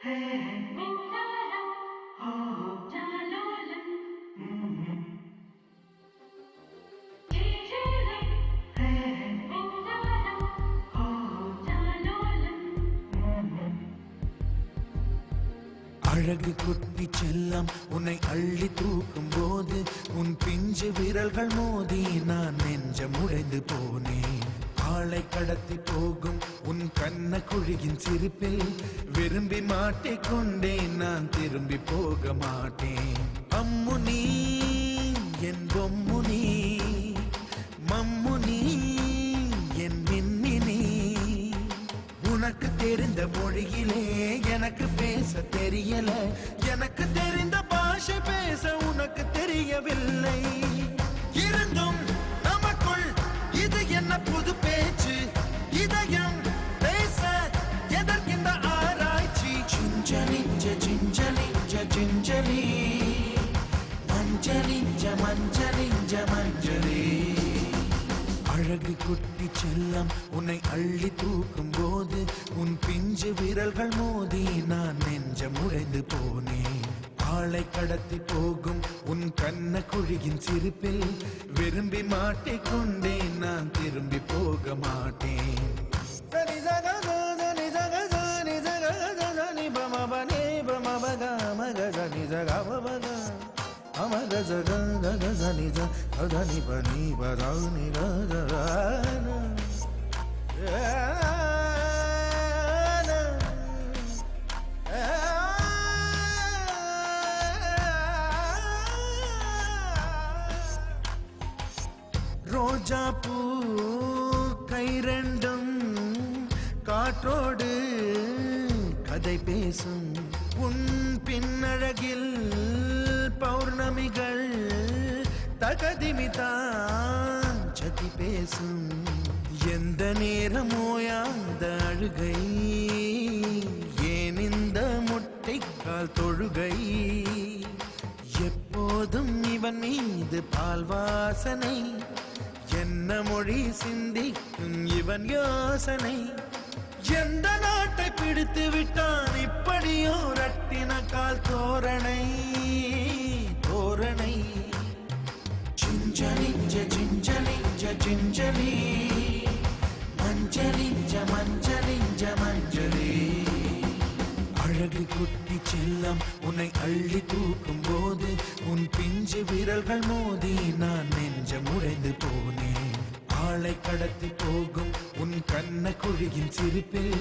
அழகு குட்டி செல்லம் உன்னை அள்ளி தூக்கும் போது உன் பிஞ்சு விரல்கள் மோதி நான் நெஞ்சம் உடைந்து போனேன். ஆளை கடத்தி போகும் உன் கண்ண குழியின் சிரிப்பில் விரும்பி மாட்டிக்கொண்டேன். நான் திரும்பி போக மாட்டேன். அம்முனி என் பொம்முனி, மம்முனி என் மின்மினி. உனக்கு தெரிந்த மொழியிலே எனக்கு பேச தெரியல. எனக்கு தெரிந்த பாஷை பேச உனக்கு தெரியவில்லை. இருந்தும் நமக்குள் இது என்ன புது பேச்சு? இதயம் பேச எதற்கின்ற ஆராய்ச்சி? சிஞ்சலிஞ்ச சிஞ்சலிஞ்ச சிஞ்சலி, மஞ்சளிஞ்ச மஞ்சளிஞ்ச மஞ்சளி. அழகு குட்டி செல்லம் உன்னை அள்ளி தூக்கும் போது உன் பிஞ்சு விரல்கள் மோதி நான் நெஞ்சம் உடைந்து போனேன். ஆளை கடத்தி போகும் உன் கண்ண குழியின் சிரிப்பில் விரும்பி மாட்டிக்கொண்டேன். நான் திரும்பி போக மாட்டேன். Amaga zaga gaga zani za adani bani badani gaga ரோஜா பூ கை ரெண்டும் காற்றோடு கதை பேசும். உன் பின்னழகில் பௌர்ணமிகள் தகதிமிதான் சதி பேசும். எந்த நேரமோயாத அழுகை, ஏன் இந்த முட்டைக்கால் தொழுகை? எப்போதும் இவன் மீது பால் வாசனை, என்ன மொழி சிந்திக்கும் இவன் யோசனை? எந்த நாட்டை பிடித்து விட்டான் இப்படியோ ரட்டின கால் தோரணை தோரணை. சிஞ்சலிஞ்ச சிஞ்சலிஞ்ச சிஞ்சலி, மஞ்சளிஞ்ச மஞ்சளிஞ்ச மஞ்சளி. அழகு குட்டி செல்லம் உன்னை அள்ளி தூக்கும் போது உன் பிஞ்சு விரல்கள் மோதி நான் நெஞ்சம் உடைந்து போனேன். ஆளை கடத்தி போகும் உன் கண்ண குழியின் சிரிப்பில்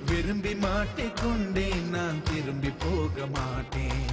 விரும்பி மாட்டிக்கொண்டேன். நான் திரும்பி போக மாட்டேன்.